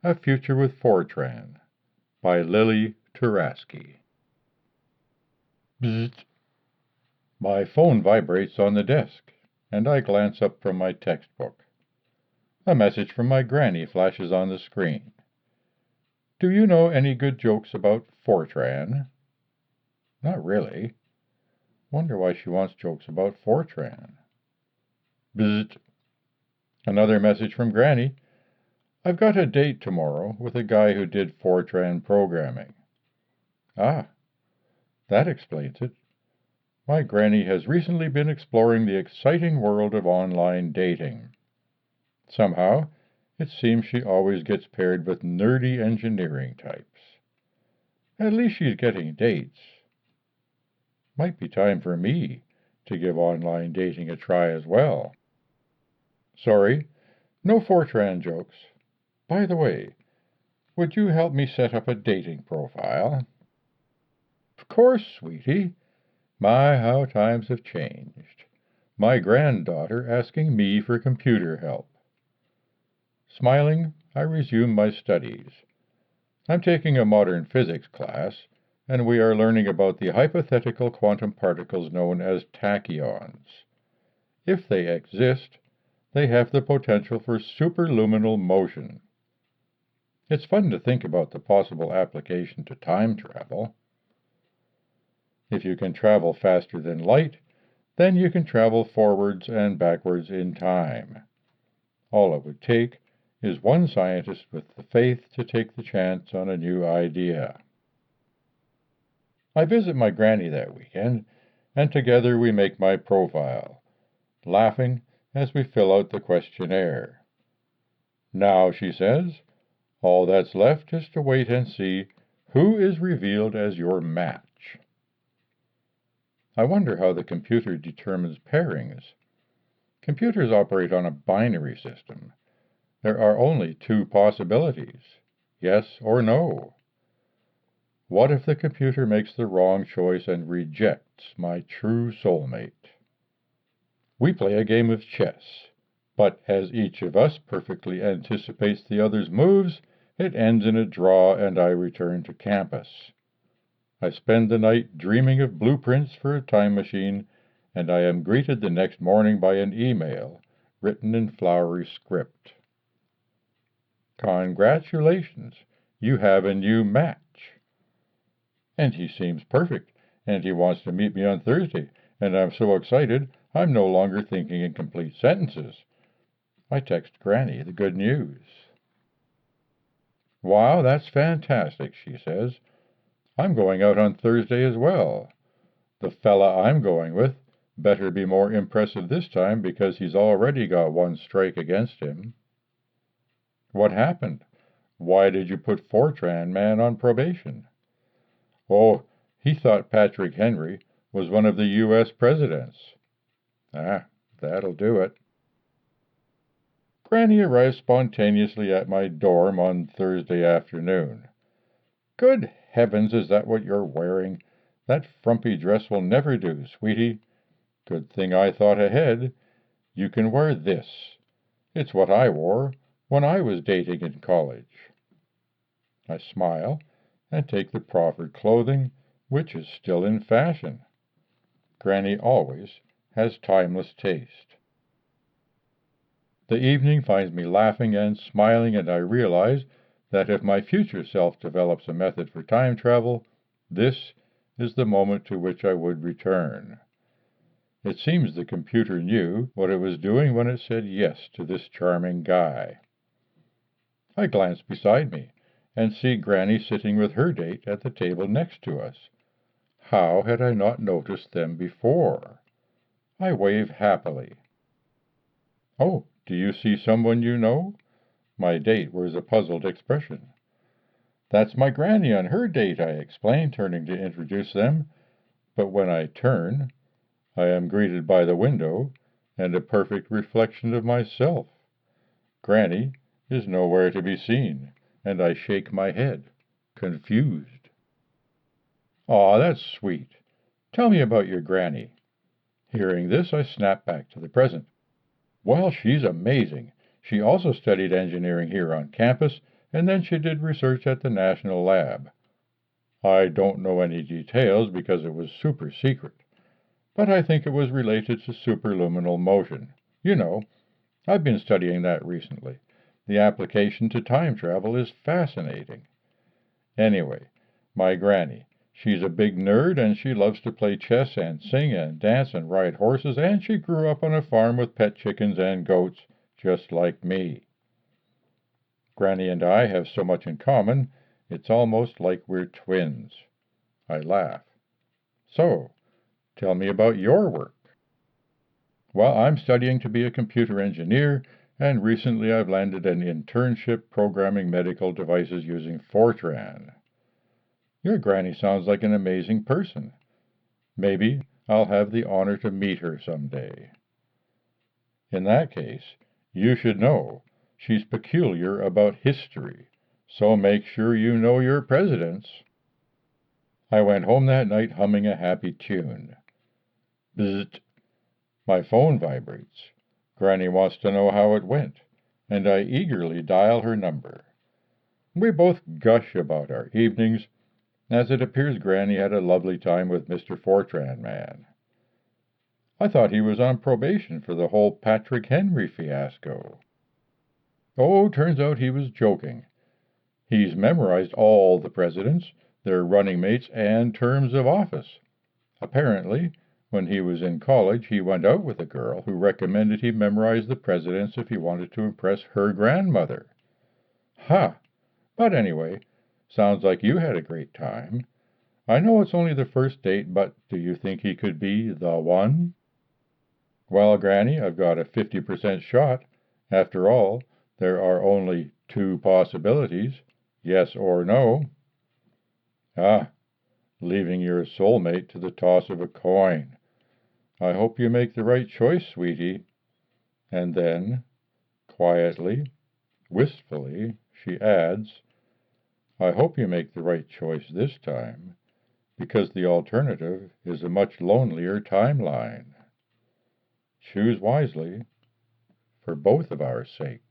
A Future with Fortran by Turaski. Bzzzt. My phone vibrates on the desk, and I glance up from my textbook. A message from my granny flashes on the screen. Do you know any good jokes about Fortran? Not really. Wonder why she wants jokes about Fortran. Bzzzt. Another message from Granny. I've got a date tomorrow with a guy who did Fortran programming. Ah, that explains it. My granny has recently been exploring the exciting world of online dating. Somehow, it seems she always gets paired with nerdy engineering types. At least she's getting dates. Might be time for me to give online dating a try as well. Sorry, no Fortran jokes. By the way, would you help me set up a dating profile? Of course, sweetie. My, how times have changed. My granddaughter asking me for computer help. Smiling, I resume my studies. I'm taking a modern physics class, and we are learning about the hypothetical quantum particles known as tachyons. If they exist, they have the potential for superluminal motion. It's fun to think about the possible application to time travel. If you can travel faster than light, then you can travel forwards and backwards in time. All it would take is one scientist with the faith to take the chance on a new idea. I visit my granny that weekend, and together we make my profile, laughing as we fill out the questionnaire. Now, she says, all that's left is to wait and see who is revealed as your match. I wonder how the computer determines pairings. Computers operate on a binary system. There are only two possibilities, yes or no. What if the computer makes the wrong choice and rejects my true soulmate? We play a game of chess, but as each of us perfectly anticipates the other's moves, it ends in a draw and I return to campus. I spend the night dreaming of blueprints for a time machine, and I am greeted the next morning by an email written in flowery script. Congratulations, you have a new match. And he seems perfect, and he wants to meet me on Thursday, and I'm so excited I'm no longer thinking in complete sentences. I text Granny the good news. Wow, that's fantastic, she says. I'm going out on Thursday as well. The fella I'm going with better be more impressive this time because he's already got one strike against him. What happened? Why did you put Fortran man on probation? Oh, he thought Patrick Henry was one of the U.S. presidents. Ah, that'll do it. Granny arrives spontaneously at my dorm on Thursday afternoon. Good heavens, is that what you're wearing? That frumpy dress will never do, sweetie. Good thing I thought ahead. You can wear this. It's what I wore when I was dating in college. I smile and take the proffered clothing, which is still in fashion. Granny always has timeless taste. The evening finds me laughing and smiling, and I realize that if my future self develops a method for time travel, this is the moment to which I would return. It seems the computer knew what it was doing when it said yes to this charming guy. I glance beside me and see Granny sitting with her date at the table next to us. How had I not noticed them before? I wave happily. Oh, do you see someone you know? My date wears a puzzled expression. That's my granny on her date, I explain, turning to introduce them. But when I turn, I am greeted by the window and a perfect reflection of myself. Granny is nowhere to be seen, and I shake my head, confused. Aw, that's sweet. Tell me about your granny. Hearing this, I snap back to the present. Well, she's amazing. She also studied engineering here on campus, and then she did research at the National Lab. I don't know any details because it was super secret, but I think it was related to superluminal motion. You know, I've been studying that recently. The application to time travel is fascinating. Anyway, my granny, she's a big nerd and she loves to play chess and sing and dance and ride horses, and she grew up on a farm with pet chickens and goats, just like me. Granny and I have so much in common, it's almost like we're twins. I laugh. So, tell me about your work. Well, I'm studying to be a computer engineer, and recently I've landed an internship programming medical devices using Fortran. Your granny sounds like an amazing person. Maybe I'll have the honor to meet her someday. In that case, you should know she's peculiar about history, so make sure you know your presidents. I went home that night humming a happy tune. Bzzzt. My phone vibrates. Granny wants to know how it went, and I eagerly dial her number. We both gush about our evenings, as it appears Granny had a lovely time with Mr. Fortran man. I thought he was on probation for the whole Patrick Henry fiasco. Oh, turns out he was joking. He's memorized all the presidents, their running mates, and terms of office. Apparently, when he was in college, he went out with a girl who recommended he memorize the presidents if he wanted to impress her grandmother. Ha! But anyway, sounds like you had a great time. I know it's only the first date, but do you think he could be the one? Well, Granny, I've got a 50% shot. After all, there are only two possibilities, yes or no. Ah, leaving your soulmate to the toss of a coin. I hope you make the right choice, sweetie. And then, quietly, wistfully, she adds, I hope you make the right choice this time, because the alternative is a much lonelier timeline. Choose wisely, for both of our sakes.